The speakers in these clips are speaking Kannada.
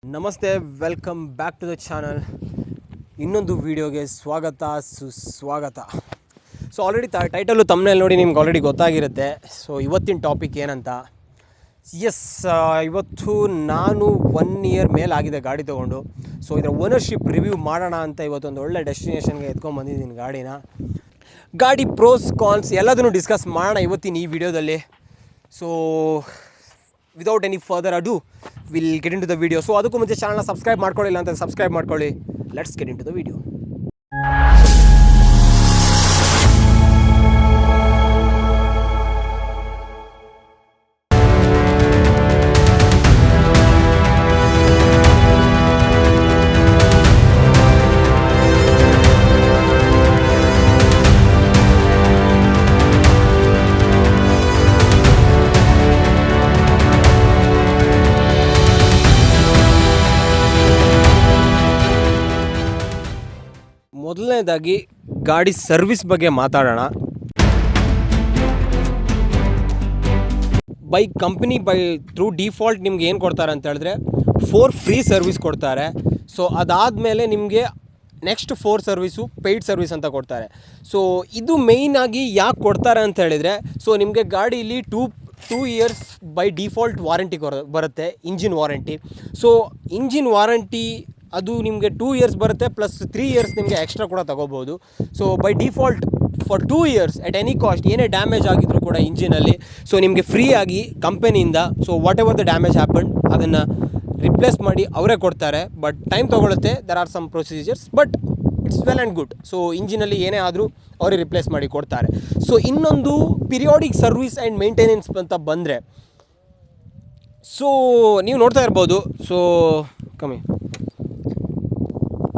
ನಮಸ್ತೆ, welcome back to the channel. ಇನ್ನೊಂದು ವಿಡಿಯೋಗೆ ಸ್ವಾಗತ ಸುಸ್ವಾಗತ. ಸೊ ಆಲ್ರೆಡಿ ಟೈಟಲ್ಲು ತಮ್ಮನೇಲಿ ನೋಡಿ ನಿಮ್ಗೆ ಆಲ್ರೆಡಿ ಗೊತ್ತಾಗಿರುತ್ತೆ. ಸೊ ಇವತ್ತಿನ ಟಾಪಿಕ್ ಏನಂತ, ಇವತ್ತು ನಾನು 1 ಇಯರ್ ಮೇಲಾಗಿದೆ ಗಾಡಿ ತೊಗೊಂಡು. ಸೊ ಇದರ ಓನರ್ಶಿಪ್ ರಿವ್ಯೂ ಮಾಡೋಣ ಅಂತ ಇವತ್ತೊಂದು ಒಳ್ಳೆ ಡೆಸ್ಟಿನೇಷನ್ಗೆ ಎತ್ಕೊಂಡ್ಬಂದಿದ್ದೀನಿ ಗಾಡಿನ. ಗಾಡಿ ಪ್ರೋಸ್ ಕಾನ್ಸ್ ಎಲ್ಲದನ್ನು ಡಿಸ್ಕಸ್ ಮಾಡೋಣ ಇವತ್ತಿನ ಈ ವಿಡಿಯೋದಲ್ಲಿ. So without any further ado we'll get into the video. So ಅದಕ್ಕೂ ಮುಂಚೆ ಚಾನಲ್ನ ಸಬ್ಸ್ಕ್ರೈಬ್ ಮಾಡ್ಕೊಳ್ಳಿಲ್ಲ ಅಂತ ಸಬ್ಸ್ಕ್ರೈಬ್ ಮಾಡ್ಕೊಳ್ಳಿ. Let's get into the video. ಮೊದಲನೇದಾಗಿ ಗಾಡಿ ಸರ್ವಿಸ್ ಬಗ್ಗೆ ಮಾತಾಡೋಣ. ಕಂಪ್ನಿ ಥ್ರೂ ಡಿಫಾಲ್ಟ್ ನಿಮ್ಗೆ ಏನು ಕೊಡ್ತಾರೆ ಅಂತ ಹೇಳಿದ್ರೆ 4 ಫ್ರೀ ಸರ್ವಿಸ್ ಕೊಡ್ತಾರೆ. ಸೊ ಅದಾದಮೇಲೆ ನಿಮಗೆ ನೆಕ್ಸ್ಟ್ 4 ಸರ್ವಿಸು ಪೇಯ್ಡ್ ಸರ್ವಿಸ್ ಅಂತ ಕೊಡ್ತಾರೆ. ಸೊ ಇದು ಮೇಯ್ನಾಗಿ ಯಾಕೆ ಕೊಡ್ತಾರೆ ಅಂತ ಹೇಳಿದರೆ, ಸೊ ನಿಮಗೆ ಗಾಡೀಲಿ two years by default warranty ಬರುತ್ತೆ, engine warranty. So engine warranty ಅದು ನಿಮಗೆ 2 ಇಯರ್ಸ್ ಬರುತ್ತೆ, ಪ್ಲಸ್ 3 ಇಯರ್ಸ್ ನಿಮಗೆ ಎಕ್ಸ್ಟ್ರಾ ಕೂಡ ತೊಗೋಬೋದು. So by default for 2 years at any cost ಏನೇ ಡ್ಯಾಮೇಜ್ ಆಗಿದ್ರು ಕೂಡ ಇಂಜಿನಲ್ಲಿ, ಸೊ ನಿಮಗೆ ಫ್ರೀಯಾಗಿ ಕಂಪನಿಯಿಂದ so whatever the damage happen ಅದನ್ನು ರಿಪ್ಲೇಸ್ ಮಾಡಿ ಅವರೇ ಕೊಡ್ತಾರೆ. ಬಟ್ ಟೈಮ್ ತೊಗೊಳುತ್ತೆ, there are some procedures, but it's well and good. So ಇಂಜಿನಲ್ಲಿ ಏನೇ ಆದರೂ ಅವರೇ ರಿಪ್ಲೇಸ್ ಮಾಡಿ ಕೊಡ್ತಾರೆ. ಸೊ ಇನ್ನೊಂದು ಪಿರಿಯಾಡಿಕ್ ಸರ್ವಿಸ್ ಆ್ಯಂಡ್ ಮೇಂಟೆನೆನ್ಸ್ ಅಂತ ಬಂದರೆ, ಸೊ ನೀವು ನೋಡ್ತಾ ಇರ್ಬೋದು. ಸೊ ಕಮ್ಮಿ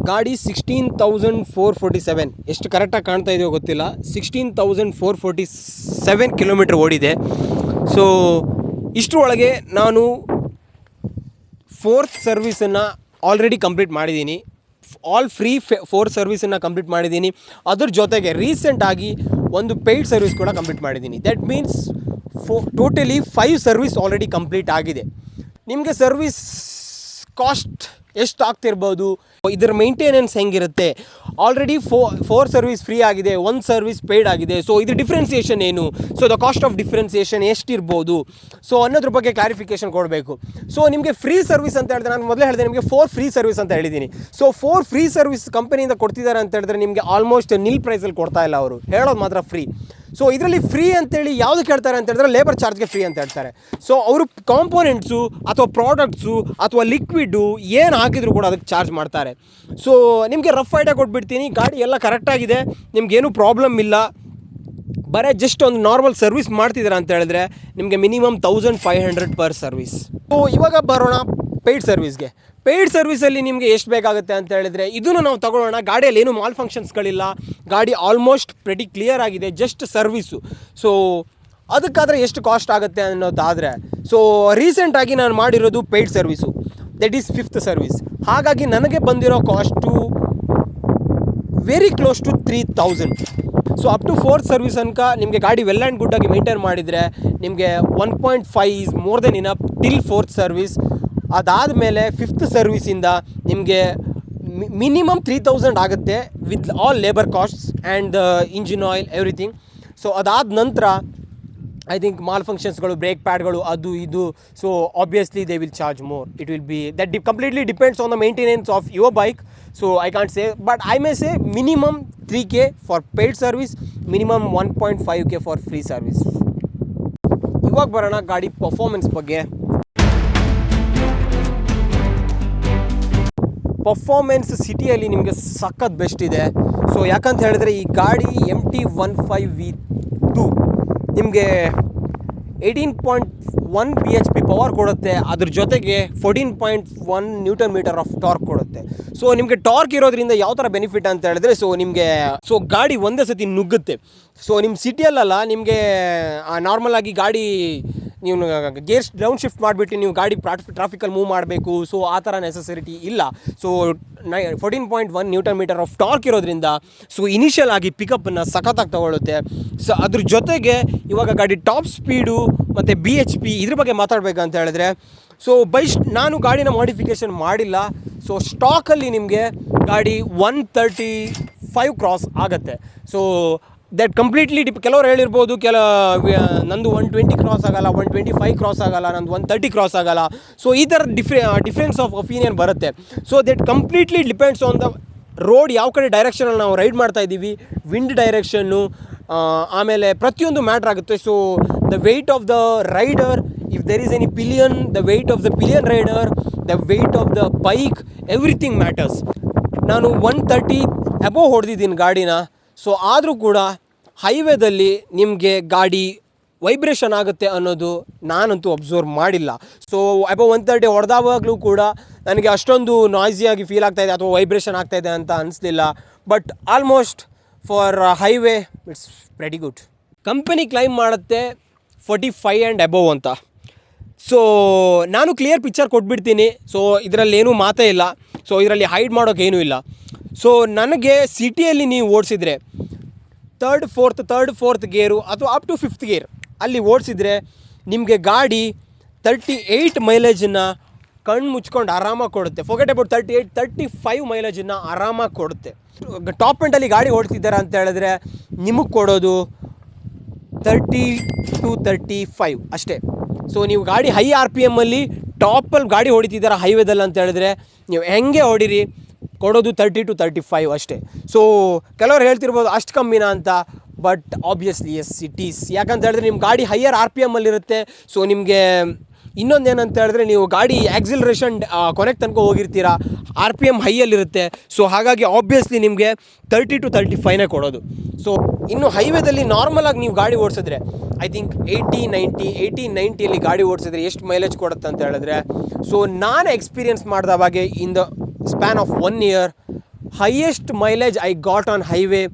ಗಾಡಿ 16,447 ಎಷ್ಟು ಕರೆಕ್ಟಾಗಿ ಕಾಣ್ತಾ ಇದೆಯೋ ಗೊತ್ತಿಲ್ಲ, 16,447 ಕಿಲೋಮೀಟ್ರ್ ಓಡಿದೆ. ಸೊ ಇಷ್ಟರೊಳಗೆ ನಾನು 4th ಸರ್ವಿಸನ್ನು ಆಲ್ರೆಡಿ ಕಂಪ್ಲೀಟ್ ಮಾಡಿದ್ದೀನಿ. ಆಲ್ ಫ್ರೀ 4 ಸರ್ವಿಸನ್ನು ಕಂಪ್ಲೀಟ್ ಮಾಡಿದ್ದೀನಿ. ಅದ್ರ ಜೊತೆಗೆ ರೀಸೆಂಟಾಗಿ ಒಂದು ಪೇಯ್ಡ್ ಸರ್ವಿಸ್ ಕೂಡ ಕಂಪ್ಲೀಟ್ ಮಾಡಿದ್ದೀನಿ. That means totally 5 service already complete ಆಗಿದೆ. ನಿಮಗೆ ಸರ್ವಿಸ್ ಕಾಸ್ಟ್ ಎಷ್ಟು ಆಗ್ತಿರ್ಬೋದು, ಇದರ ಮೇಂಟೆನೆನ್ಸ್ ಹೆಂಗಿರುತ್ತೆ, ಆಲ್ರೆಡಿ 4 ಸರ್ವಿಸ್ ಫ್ರೀ ಆಗಿದೆ, 1 ಸರ್ವಿಸ್ ಪೇಯ್ಡ್ ಆಗಿದೆ. ಸೊ ಇದು ಡಿಫ್ರೆನ್ಸಿಯೇಷನ್ ಏನು, so the cost of differentiation ಎಷ್ಟಿರ್ಬೋದು, ಸೊ ಅನ್ನೋದ್ರ ಬಗ್ಗೆ ಕ್ಲಾರಿಫಿಕೇಷನ್ ಕೊಡಬೇಕು. ಸೊ ನಿಮಗೆ ಫ್ರೀ ಸರ್ವಿಸ್ ಅಂತ ಹೇಳಿದ್ರೆ, ನಾನು ಮೊದಲೇ ಹೇಳಿದೆ ನಿಮಗೆ 4 ಫ್ರೀ ಸರ್ವಿಸ್ ಅಂತ ಹೇಳಿದ್ದೀನಿ. ಸೊ 4 ಫ್ರೀ ಸರ್ವಿಸ್ ಕಂಪನಿಯಿಂದ ಕೊಡ್ತಿದ್ದಾರೆ ಅಂತ ಹೇಳಿದ್ರೆ ನಿಮಗೆ ಆಲ್ಮೋಸ್ಟ್ ನಿಲ್ ಪ್ರೈಸಲ್ಲಿ ಕೊಡ್ತಾ ಇಲ್ಲ, ಅವರು ಹೇಳೋದು ಮಾತ್ರ ಫ್ರೀ. ಸೊ ಇದರಲ್ಲಿ ಫ್ರೀ ಅಂತೇಳಿ ಯಾವುದಕ್ಕೆ ಹೇಳ್ತಾರೆ ಅಂತ ಹೇಳಿದ್ರೆ ಲೇಬರ್ ಚಾರ್ಜ್ಗೆ ಫ್ರೀ ಅಂತ ಹೇಳ್ತಾರೆ. ಸೊ ಅವರು ಕಾಂಪೋನೆಂಟ್ಸು ಅಥವಾ ಪ್ರಾಡಕ್ಟ್ಸು ಅಥವಾ ಲಿಕ್ವಿಡ್ಡು ಏನು ಹಾಕಿದ್ರು ಕೂಡ ಅದಕ್ಕೆ ಚಾರ್ಜ್ ಮಾಡ್ತಾರೆ. ಸೊ ನಿಮಗೆ ರಫ್ ಐಡಿಯಾ ಕೊಟ್ಬಿಡ್ತೀನಿ, ಗಾಡಿ ಎಲ್ಲ ಕರೆಕ್ಟಾಗಿದೆ, ನಿಮಗೇನು ಪ್ರಾಬ್ಲಮ್ ಇಲ್ಲ. ಬರೀ ಜಸ್ಟ್ ಒಂದು ನಾರ್ಮಲ್ ಸರ್ವಿಸ್ ಮಾಡ್ತಿದ್ದೀರಾ ಅಂತ ಹೇಳಿದ್ರೆ ನಿಮಗೆ ಮಿನಿಮಮ್ 1,500 ಪರ್ ಸರ್ವಿಸ್. ಸೊ ಇವಾಗ ಬರೋಣ ಪೇಯ್ಡ್ ಸರ್ವಿಸ್ಗೆ. ಪೇಯ್ಡ್ ಸರ್ವಿಸಲ್ಲಿ ನಿಮಗೆ ಎಷ್ಟು ಬೇಕಾಗುತ್ತೆ ಅಂತ ಹೇಳಿದರೆ ಇದನ್ನು ನಾವು ತಗೊಳ್ಳೋಣ. ಗಾಡಿಯಲ್ಲಿ ಏನು ಮಾಲ್ ಫಂಕ್ಷನ್ಸ್ಗಳಿಲ್ಲ, ಗಾಡಿ ಆಲ್ಮೋಸ್ಟ್ ಪ್ರೆಟಿ ಕ್ಲಿಯರ್ ಆಗಿದೆ, ಜಸ್ಟ್ ಸರ್ವಿಸು. ಸೊ ಅದಕ್ಕಾದರೆ ಎಷ್ಟು ಕಾಸ್ಟ್ ಆಗುತ್ತೆ ಅನ್ನೋದಾದರೆ, ಸೊ ರೀಸೆಂಟಾಗಿ ನಾನು ಮಾಡಿರೋದು paid service, that is 5th service. ಹಾಗಾಗಿ ನನಗೆ ಬಂದಿರೋ cost very close to 3,000. So up to 4th service ತನಕ ನಿಮಗೆ ಗಾಡಿ ವೆಲ್ ಆ್ಯಂಡ್ ಗುಡ್ಡಾಗಿ ಮೇಂಟೈನ್ ಮಾಡಿದರೆ ನಿಮಗೆ 1.5 is more than enough till 4th service. ಅದಾದಮೇಲೆ 5th ಸರ್ವಿಸಿಂದ ನಿಮಗೆ ಮಿನಿಮಮ್ 3,000 ಆಗುತ್ತೆ with all labour costs and engine oil everything. So ಅದಾದ ನಂತರ ಐ ಥಿಂಕ್ ಮಾಲ್ ಫಂಕ್ಷನ್ಸ್ಗಳು, ಬ್ರೇಕ್ ಪ್ಯಾಡ್ಗಳು, ಅದು ಇದು. So obviously they will charge more. It will be that completely depends on the maintenance of your bike. So I can't say, but I may say minimum 3K for paid service, minimum 1.5K for free service. ಇವಾಗ ಬರೋಣ ಗಾಡಿ ಪರ್ಫಾರ್ಮೆನ್ಸ್ ಬಗ್ಗೆ. ಪರ್ಫಾರ್ಮೆನ್ಸ್ ಸಿಟಿಯಲ್ಲಿ ನಿಮಗೆ ಸಖತ್ ಬೆಸ್ಟ್ ಇದೆ. ಸೊ ಯಾಕಂತ ಹೇಳಿದ್ರೆ ಈ ಗಾಡಿ MT-15V2 ನಿಮಗೆ 18.1 BHP ಪವರ್ ಕೊಡುತ್ತೆ, ಅದ್ರ ಜೊತೆಗೆ 14.1 ನ್ಯೂಟನ್ ಮೀಟರ್ ಆಫ್ ಟಾರ್ಕ್ ಕೊಡುತ್ತೆ. ಸೊ ನಿಮಗೆ ಟಾರ್ಕ್ ಇರೋದ್ರಿಂದ ಯಾವ ಥರ ಬೆನಿಫಿಟ್ ಅಂತ ಹೇಳಿದ್ರೆ, ಸೊ ಗಾಡಿ ಒಂದೇ ಸತಿ ನುಗ್ಗುತ್ತೆ. ಸೊ ನಿಮ್ಮ ಸಿಟಿಯಲ್ಲ ನಿಮಗೆ ನಾರ್ಮಲಾಗಿ ಗಾಡಿ ನೀವು ಗೇರ್ ಡೌನ್ ಶಿಫ್ಟ್ ಮಾಡಿಬಿಟ್ಟು ನೀವು ಗಾಡಿ ಟ್ರಾಫಿಕಲ್ಲಿ ಮೂವ್ ಮಾಡಬೇಕು, ಸೊ ಆ ಥರ ನೆಸೆಸರಿಟಿ ಇಲ್ಲ. So 14.1 newton metre of torque ಇರೋದ್ರಿಂದ ಸೊ ಇನಿಷಿಯಲ್ ಆಗಿ ಪಿಕಪ್ಪನ್ನು ಸಖತ್ತಾಗಿ ತಗೊಳ್ಳುತ್ತೆ. ಸೊ ಅದ್ರ ಜೊತೆಗೆ ಇವಾಗ ಗಾಡಿ ಟಾಪ್ ಸ್ಪೀಡು ಮತ್ತು BHP ಇದ್ರ ಬಗ್ಗೆ ಮಾತಾಡಬೇಕಂತ ಹೇಳಿದ್ರೆ, ಸೊ ನಾನು ಗಾಡಿನ ಮಾಡಿಫಿಕೇಷನ್ ಮಾಡಿಲ್ಲ. ಸೊ ಸ್ಟಾಕಲ್ಲಿ ನಿಮಗೆ ಗಾಡಿ 135 ಕ್ರಾಸ್ ಆಗುತ್ತೆ. ಸೊ ದಟ್ ಕಂಪ್ಲೀಟ್ಲಿ ಕೆಲವ್ರು ಹೇಳಿರ್ಬೋದು ನಂದು 120 ಕ್ರಾಸ್ ಆಗಲ್ಲ, 125 ಕ್ರಾಸ್ ಆಗಲ್ಲ, ನಂದು 130 ಕ್ರಾಸ್ ಆಗಲ್ಲ. ಸೊ ಈ ಥರ ಡಿಫ್ರೆನ್ಸ್ ಆಫ್ ಒಪಿನಿಯನ್ ಬರುತ್ತೆ. So that completely depends on the road, ಯಾವ ಕಡೆ ಡೈರೆಕ್ಷನಲ್ಲಿ ನಾವು ರೈಡ್ ಮಾಡ್ತಾ ಇದ್ದೀವಿ, ವಿಂಡ್ ಡೈರೆಕ್ಷನ್ನು, ಆಮೇಲೆ ಪ್ರತಿಯೊಂದು ಮ್ಯಾಟ್ರ್ ಆಗುತ್ತೆ. So the weight of the rider, if there is any pillion, the weight of the pillion rider, the weight of the bike, everything matters. ನಾನು 130 ಅಬೋವ್ ಹೊಡೆದಿದ್ದೀನಿ ಗಾಡಿನ. ಸೊ ಆದರೂ ಕೂಡ ಹೈವೇದಲ್ಲಿ ನಿಮಗೆ ಗಾಡಿ ವೈಬ್ರೇಷನ್ ಆಗುತ್ತೆ ಅನ್ನೋದು ನಾನಂತೂ ಅಬ್ಸರ್ವ್ ಮಾಡಿಲ್ಲ. ಸೊ ಅಬೋವ್ 130 ಹೊಡೆದಾವಾಗಲೂ ಕೂಡ ನನಗೆ ಅಷ್ಟೊಂದು ನಾಯ್ಸಿಯಾಗಿ ಫೀಲ್ ಆಗ್ತಾಯಿದೆ ಅಥವಾ ವೈಬ್ರೇಷನ್ ಆಗ್ತಾಯಿದೆ ಅಂತ ಅನಿಸ್ಲಿಲ್ಲ. But almost for highway it's very good. Company claim ಮಾಡುತ್ತೆ 45 ಆ್ಯಂಡ್ ಅಬೋವ್ ಅಂತ. ಸೊ ನಾನು ಕ್ಲಿಯರ್ ಪಿಕ್ಚರ್ ಕೊಟ್ಬಿಡ್ತೀನಿ. ಸೊ ಇದರಲ್ಲೇನೂ ಮಾತೇ ಇಲ್ಲ. ಸೊ ಇದರಲ್ಲಿ ಹೈಡ್ ಮಾಡೋಕ್ಕೇನೂ ಇಲ್ಲ. ಸೊ ನನಗೆ ಸಿಟಿಯಲ್ಲಿ ನೀವು ಓಡಿಸಿದ್ರೆ ಥರ್ಡ್ ಫೋರ್ತ್ ಗೇರು ಅಥವಾ ಅಪ್ ಟು 5th ಗೇರ್ ಅಲ್ಲಿ ಓಡಿಸಿದ್ರೆ ನಿಮಗೆ ಗಾಡಿ 38 ಮೈಲೇಜನ್ನು ಕಣ್ಣು ಮುಚ್ಕೊಂಡು ಆರಾಮಾಗಿ ಕೊಡುತ್ತೆ. ಫೋರ್ಗೆಟ್ ಅಬೌಟ್ 35 ಮೈಲೇಜನ್ನು ಆರಾಮಾಗಿ ಕೊಡುತ್ತೆ. ಟಾಪ್ ಎಂಡಲ್ಲಿ ಗಾಡಿ ಓಡ್ತಿದ್ದಾರೆ ಅಂತ ಹೇಳಿದ್ರೆ ನಿಮಗೆ ಕೊಡೋದು 30 to 35 ಅಷ್ಟೇ. ಸೊ ನೀವು ಗಾಡಿ ಹೈ RPM ಅಲ್ಲಿ ಟಾಪಲ್ಲಿ ಗಾಡಿ ಹೊಡಿತಿದ್ದಾರೆ ಹೈವೇದಲ್ಲಿ ಅಂತ ಹೇಳಿದ್ರೆ ನೀವು ಹೆಂಗೆ ಹೊಡಿರಿ, ಕೊಡೋದು 30 to 35 ಅಷ್ಟೇ. ಸೊ ಕೆಲವರು ಹೇಳ್ತಿರ್ಬೋದು ಅಷ್ಟು ಕಮ್ಮಿನಾ ಅಂತ, but obviously yes it is. ಯಾಕಂತ ಹೇಳಿದ್ರೆ ನಿಮ್ಮ ಗಾಡಿ ಹೈಯರ್ RPM ಅಲ್ಲಿರುತ್ತೆ. ಸೊ ನಿಮಗೆ ಇನ್ನೊಂದೇನಂತ ಹೇಳಿದ್ರೆ ನೀವು ಗಾಡಿ ಆಕ್ಸಿಲರೇಷನ್ ಕೊನೆಗೆ ತನಕ ಹೋಗಿರ್ತೀರಾ, RPM ಹೈಯಲ್ಲಿರುತ್ತೆ. ಸೊ ಹಾಗಾಗಿ ಆಬ್ವಿಯಸ್ಲಿ ನಿಮಗೆ 30 to 35ನೇ ಕೊಡೋದು. ಸೊ ಇನ್ನು ಹೈವೇದಲ್ಲಿ ನಾರ್ಮಲಾಗಿ ನೀವು ಗಾಡಿ ಓಡಿಸಿದ್ರೆ ಐ ಥಿಂಕ್ 80-90 ಗಾಡಿ ಓಡಿಸಿದ್ರೆ ಎಷ್ಟು ಮೈಲೇಜ್ ಕೊಡುತ್ತೆ ಅಂತ ಹೇಳಿದ್ರೆ, ಸೊ ನಾನು ಎಕ್ಸ್ಪೀರಿಯನ್ಸ್ ಮಾಡಿದವಾಗೆ in the span of 1 year, highest mileage I got on highway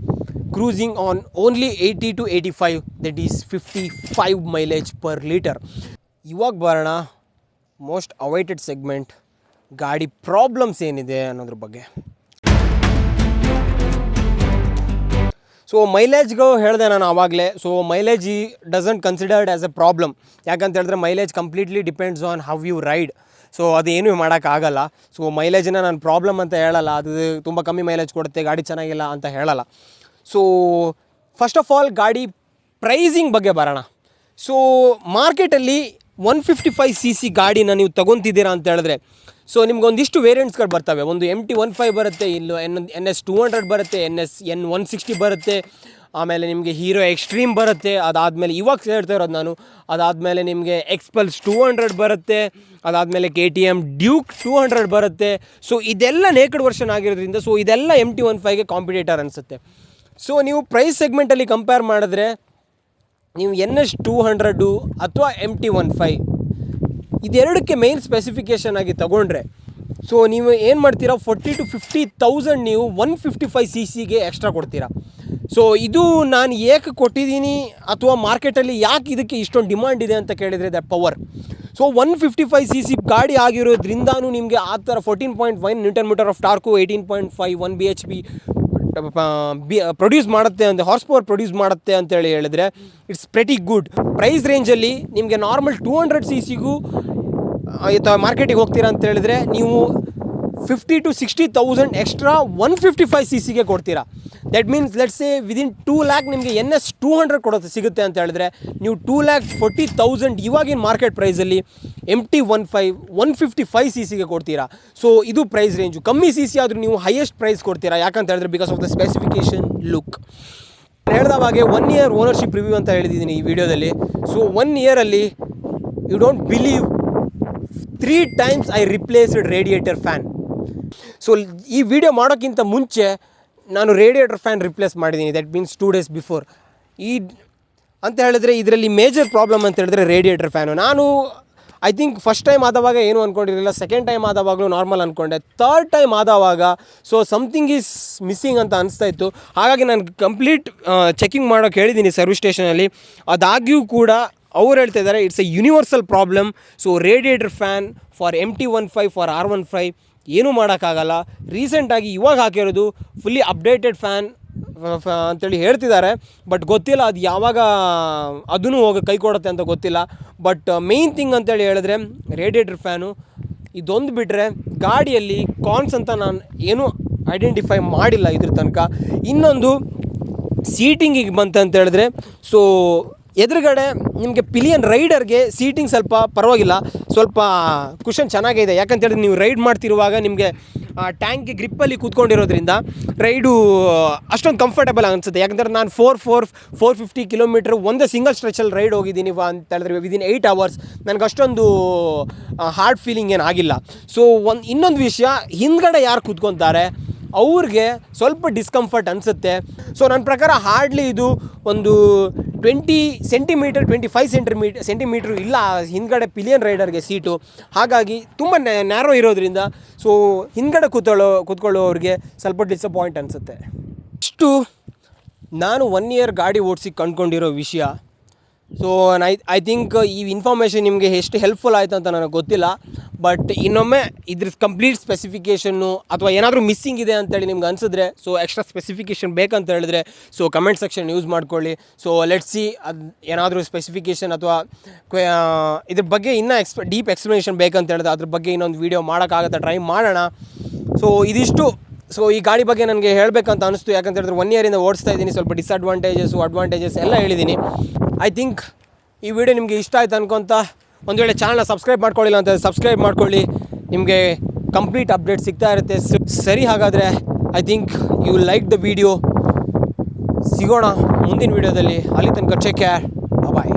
cruising on only 80 to 85, that is 55 mileage per liter. ಇವಾಗ ಬರೋಣ ಮೋಸ್ಟ್ ಅವೈಟೆಡ್ ಸೆಗ್ಮೆಂಟ್, ಗಾಡಿ ಪ್ರಾಬ್ಲಮ್ಸ್ ಏನಿದೆ ಅನ್ನೋದ್ರ ಬಗ್ಗೆ. ಸೊ ಮೈಲೇಜ್ಗೂ ಹೇಳಿದೆ ನಾನು ಆವಾಗಲೇ. So mileage doesn't considered as a problem. ಯಾಕಂತ ಹೇಳಿದ್ರೆ mileage completely depends on how you ride. So ಅದೇನೂ ಮಾಡೋಕ್ಕಾಗಲ್ಲ. ಸೊ ಮೈಲೇಜನ್ನು ನಾನು ಪ್ರಾಬ್ಲಮ್ ಅಂತ ಹೇಳಲ್ಲ, ಅದು ತುಂಬ ಕಮ್ಮಿ ಮೈಲೇಜ್ ಕೊಡುತ್ತೆ, ಗಾಡಿ ಚೆನ್ನಾಗಿಲ್ಲ ಅಂತ ಹೇಳಲ್ಲ. ಸೊ ಫಸ್ಟ್ ಆಫ್ ಆಲ್ ಗಾಡಿ ಪ್ರೈಸಿಂಗ್ ಬಗ್ಗೆ ಬರೋಣ. ಸೊ ಮಾರ್ಕೆಟಲ್ಲಿ 155cc ಗಾಡಿನ ನೀವು ತೊಗೊತಿದ್ದೀರಾ ಅಂತ ಹೇಳಿದ್ರೆ, ಸೊ ನಿಮ್ಗೊಂದಿಷ್ಟು ವೇರಿಯಂಟ್ಸ್ಗಳು ಬರ್ತವೆ. ಒಂದು MT-15 ಬರುತ್ತೆ, ಇಲ್ಲೂ NS 200 ಬರುತ್ತೆ, N160 ಬರುತ್ತೆ, ಆಮೇಲೆ ನಿಮಗೆ ಹೀರೋ ಎಕ್ಸ್ಟ್ರೀಮ್ ಬರುತ್ತೆ. ಅದಾದಮೇಲೆ ಇವಾಗ ಹೇಳ್ತಾ ಇರೋದು ನಾನು, ಅದಾದಮೇಲೆ ನಿಮಗೆ ಎಕ್ಸ್ಪಲ್ಸ್ 200 ಬರುತ್ತೆ, ಅದಾದಮೇಲೆ KTM ಡ್ಯೂಕ್ 200 ಬರುತ್ತೆ. ಸೊ ಇದೆಲ್ಲ ನೇಕಡ್ ವರ್ಷನ್ ಆಗಿರೋದ್ರಿಂದ ಸೊ ಇದೆಲ್ಲ MT-15ಗೆ ಕಾಂಪಿಟೇಟರ್ ಅನಿಸುತ್ತೆ. ಸೊ ನೀವು ಪ್ರೈಸ್ ಸೆಗ್ಮೆಂಟಲ್ಲಿ ಕಂಪೇರ್ ಮಾಡಿದ್ರೆ ನೀವು NS 200 ಅಥವಾ MT-15 ಇದೆರಡಕ್ಕೆ ಮೇನ್ ಸ್ಪೆಸಿಫಿಕೇಷನ್ ಆಗಿ ತೊಗೊಂಡ್ರೆ ಸೊ ನೀವು ಏನು ಮಾಡ್ತೀರಾ, 40,000 to 50,000 ನೀವು 155cc ಎಕ್ಸ್ಟ್ರಾ ಕೊಡ್ತೀರಾ. ಸೊ ಇದು ನಾನು ಏಕೆ ಕೊಟ್ಟಿದ್ದೀನಿ ಅಥವಾ ಮಾರ್ಕೆಟಲ್ಲಿ ಯಾಕೆ ಇದಕ್ಕೆ ಇಷ್ಟೊಂದು ಡಿಮಾಂಡ್ ಇದೆ ಅಂತ ಕೇಳಿದರೆ ದಟ್ ಪವರ್. ಸೊ 155cc ಗಾಡಿ ಆಗಿರೋದ್ರಿಂದನೂ ನಿಮಗೆ ಆ ಥರ 14.1 Nm of torque, 18.5 1 BHP produce ಮಾಡುತ್ತೆ ಅಂತ, ಹಾರ್ಸ್ ಪವರ್ ಪ್ರೊಡ್ಯೂಸ್ ಮಾಡುತ್ತೆ ಅಂತೇಳಿ ಹೇಳಿದ್ರೆ ಇಟ್ಸ್ ಪ್ರೆಟಿ ಗುಡ್. ಪ್ರೈಸ್ ರೇಂಜಲ್ಲಿ ನಿಮಗೆ ನಾರ್ಮಲ್ 200cc ಮಾರ್ಕೆಟಿಗೆ ಹೋಗ್ತೀರಾ ಅಂತ ಹೇಳಿದ್ರೆ ನೀವು 50,000 to 60,000 ಎಕ್ಸ್ಟ್ರಾ 155cc ಕೊಡ್ತೀರಾ. That means let's say within 2 lakh ನಿಮಗೆ NS 200 ಕೊಡೋದು ಸಿಗುತ್ತೆ ಅಂತ ಹೇಳಿದ್ರೆ ನೀವು 2,40,000 ಇವಾಗಿನ ಮಾರ್ಕೆಟ್ ಪ್ರೈಸಲ್ಲಿ MT-15 155cc ಕೊಡ್ತೀರಾ. ಸೊ ಇದು ಪ್ರೈಸ್ ರೇಂಜು. ಕಮ್ಮಿ CC ಆದರೂ ನೀವು ಹೈಯೆಸ್ಟ್ ಪ್ರೈಸ್ ಕೊಡ್ತೀರಾ. ಯಾಕಂತ ಹೇಳಿದ್ರೆ because of the specification look. ಹೇಳಿದವಾಗೆ 1 year ಓನರ್ಶಿಪ್ ರಿವ್ಯೂ ಅಂತ ಹೇಳಿದ್ದೀನಿ ಈ ವಿಡಿಯೋದಲ್ಲಿ. ಸೊ 1 yearಲ್ಲಿ you don't believe 3 times I replaced radiator fan. So ಈ ವಿಡಿಯೋ ಮಾಡೋಕ್ಕಿಂತ ಮುಂಚೆ ನಾನು ರೇಡಿಯೇಟರ್ ಫ್ಯಾನ್ ರಿಪ್ಲೇಸ್ ಮಾಡಿದ್ದೀನಿ. That means 2 days before. ಅಂತ ಹೇಳಿದ್ರೆ ಇದರಲ್ಲಿ ಮೇಜರ್ ಪ್ರಾಬ್ಲಮ್ ಅಂತ ಹೇಳಿದ್ರೆ ರೇಡಿಯೇಟರ್ ಫ್ಯಾನು. ನಾನು ಐ ಥಿಂಕ್ ಫಸ್ಟ್ ಟೈಮ್ ಆದವಾಗ ಏನು ಅಂದ್ಕೊಂಡಿರಲಿಲ್ಲ, ಸೆಕೆಂಡ್ ಟೈಮ್ ಆದವಾಗಲೂ ನಾರ್ಮಲ್ ಅಂದ್ಕೊಂಡೆ, third time ಆದವಾಗ so something is missing ಅಂತ ಅನಿಸ್ತಾ ಇತ್ತು. ಹಾಗಾಗಿ ನಾನು ಕಂಪ್ಲೀಟ್ ಚೆಕಿಂಗ್ ಮಾಡೋಕ್ಕೆ ಹೇಳಿದ್ದೀನಿ ಸರ್ವಿಸ್ ಸ್ಟೇಷನಲ್ಲಿ. ಅದಾಗಿಯೂ ಕೂಡ ಅವ್ರು ಹೇಳ್ತಾ ಇದ್ದಾರೆ it's A universal problem. So radiator fan for MT-15 for R15 ಏನೂ ಮಾಡೋಕ್ಕಾಗಲ್ಲ. ರೀಸೆಂಟಾಗಿ ಇವಾಗ ಹಾಕಿರೋದು ಫುಲ್ಲಿ ಅಪ್ಡೇಟೆಡ್ ಫ್ಯಾನ್ ಅಂತೇಳಿ ಹೇಳ್ತಿದ್ದಾರೆ. ಬಟ್ ಗೊತ್ತಿಲ್ಲ ಅದು ಯಾವಾಗ ಅದೂ ಕೈ ಕೊಡುತ್ತೆ ಅಂತ ಗೊತ್ತಿಲ್ಲ. ಬಟ್ ಮೇಯ್ನ್ ಥಿಂಗ್ ಅಂತೇಳಿ ಹೇಳಿದ್ರೆ ರೇಡಿಯೇಟರ್ ಫ್ಯಾನು ಇದೊಂದು ಬಿಟ್ಟರೆ ಗಾಡಿಯಲ್ಲಿ ಕಾನ್ಸ್ ಅಂತ ನಾನು ಏನೂ ಐಡೆಂಟಿಫೈ ಮಾಡಿಲ್ಲ ಇದ್ರ ತನಕ. ಇನ್ನೊಂದು ಸೀಟಿಂಗಿಗೆ ಬಂತಂತ ಹೇಳಿದ್ರೆ, ಸೊ ಎದುರುಗಡೆ ನಿಮಗೆ ಪಿಲಿಯನ್ ರೈಡರ್ಗೆ ಸೀಟಿಂಗ್ ಸ್ವಲ್ಪ ಪರವಾಗಿಲ್ಲ, ಸ್ವಲ್ಪ ಕುಷನ್ ಚೆನ್ನಾಗಿದೆ. ಯಾಕಂತೇಳಿದ್ರೆ ನೀವು ರೈಡ್ ಮಾಡ್ತಿರುವಾಗ ನಿಮಗೆ ಟ್ಯಾಂಕ್ಗೆ ಗ್ರಿಪ್ಪಲ್ಲಿ ಕೂತ್ಕೊಂಡಿರೋದ್ರಿಂದ ರೈಡು ಅಷ್ಟೊಂದು ಕಂಫರ್ಟಬಲ್ ಅನಿಸುತ್ತೆ. ಯಾಕಂದರೆ ನಾನು 450 ಕಿಲೋಮೀಟ್ರ್ ಒಂದೇ ಸಿಂಗಲ್ ಸ್ಟ್ರೆಚಲ್ಲಿ ರೈಡ್ ಹೋಗಿದ್ದೀನಿ ಅಂತ ಹೇಳಿದ್ರೆ ವಿದಿನ್ 8 hours. ನನಗೆ ಅಷ್ಟೊಂದು ಹಾರ್ಡ್ ಫೀಲಿಂಗ್ ಏನಾಗಿಲ್ಲ. ಸೊ ಇನ್ನೊಂದು ವಿಷಯ, ಹಿಂದ್ಗಡೆ ಯಾರು ಕೂತ್ಕೊತಾರೆ ಅವ್ರಿಗೆ ಸ್ವಲ್ಪ ಡಿಸ್ಕಂಫರ್ಟ್ ಅನಿಸುತ್ತೆ. ಸೊ ನನ್ನ ಪ್ರಕಾರ ಹಾರ್ಡ್ಲಿ ಇದು ಒಂದು 20 ಸೆಂಟಿಮೀಟರ್ 25 ಸೆಂಟಿಮೀಟ್ರು ಇಲ್ಲ ಹಿಂದ್ಗಡೆ ಪಿಲಿಯನ್ ರೈಡರ್ಗೆ ಸೀಟು. ಹಾಗಾಗಿ ತುಂಬ ನ್ಯಾರೋ ಇರೋದ್ರಿಂದ ಸೊ ಹಿಂದ್ಗಡೆ ಕೂತ್ಕೊಳ್ಳೋರಿಗೆ ಸ್ವಲ್ಪ ಡಿಸಪಾಯಿಂಟ್ ಅನಿಸುತ್ತೆ. ಇಷ್ಟು ನಾನು 1 year ಗಾಡಿ ಓಡಿಸಿ ಕಂಡುಕೊಂಡಿರೋ ವಿಷಯ. ಸೊ ಐ ಥಿಂಕ್ ಈ ಇನ್ಫಾರ್ಮೇಷನ್ ನಿಮಗೆ ಎಷ್ಟು ಹೆಲ್ಪ್ಫುಲ್ ಆಯಿತು ಅಂತ ನನಗೆ ಗೊತ್ತಿಲ್ಲ. ಬಟ್ ಇನ್ನೊಮ್ಮೆ ಇದ್ರ ಕಂಪ್ಲೀಟ್ ಸ್ಪೆಸಿಫಿಕೇಷನ್ನು ಅಥವಾ ಏನಾದರೂ ಮಿಸ್ಸಿಂಗ್ ಇದೆ ಅಂತೇಳಿ ನಿಮ್ಗೆ ಅನಿಸಿದ್ರೆ, ಸೊ ಎಕ್ಸ್ಟ್ರಾ ಸ್ಪೆಸಿಫಿಕೇಷನ್ ಬೇಕಂತ ಹೇಳಿದ್ರೆ ಸೊ ಕಮೆಂಟ್ ಸೆಕ್ಷನ್ ಯೂಸ್ ಮಾಡ್ಕೊಳ್ಳಿ. ಸೊ ಲೆಟ್ಸ್ ಸಿ ಅದು ಏನಾದರೂ ಸ್ಪೆಸಿಫಿಕೇಷನ್ ಅಥವಾ ಇದ್ರ ಬಗ್ಗೆ ಇನ್ನೂ ಡೀಪ್ ಎಕ್ಸ್ಪ್ಲನೇಷನ್ ಬೇಕಂತ ಹೇಳಿದ್ರೆ ಅದ್ರ ಬಗ್ಗೆ ಇನ್ನೊಂದು ವೀಡಿಯೋ ಮಾಡೋಕ್ಕಾಗತ್ತೆ, ಟ್ರೈ ಮಾಡೋಣ. ಸೊ ಇದಿಷ್ಟು. ಸೊ ಈ ಗಾಡಿ ಬಗ್ಗೆ ನನಗೆ ಹೇಳಬೇಕಂತ ಅನಿಸ್ತು. ಯಾಕಂತ ಹೇಳಿದ್ರೆ 1 year ಓಡಿಸ್ತಾ ಇದ್ದೀನಿ, ಸ್ವಲ್ಪ ಅಡ್ವಾಂಟೇಜಸ್ ಎಲ್ಲ ಹೇಳಿದ್ದೀನಿ. ಐ ಥಿಂಕ್ ಈ ವಿಡಿಯೋ ನಿಮಗೆ ಇಷ್ಟ ಆಯ್ತು ಅನ್ಕೊತ, ಒಂದು ವೇಳೆ ಚಾನಲ್ನ ಸಬ್ಸ್ಕ್ರೈಬ್ ಮಾಡ್ಕೊಳ್ಳಿಲ್ಲ ಅಂತ ಸಬ್ಸ್ಕ್ರೈಬ್ ಮಾಡ್ಕೊಳ್ಳಿ, ನಿಮಗೆ ಕಂಪ್ಲೀಟ್ ಅಪ್ಡೇಟ್ ಸಿಗ್ತಾ ಇರುತ್ತೆ. ಸರಿ, ಹಾಗಾದರೆ I think you like the video. ಸಿಗೋಣ ಮುಂದಿನ ವಿಡಿಯೋದಲ್ಲಿ. ಅಲ್ಲಿ ತನಕ ಟೇಕ್ ಕೇರ್, ಬಾಯ್.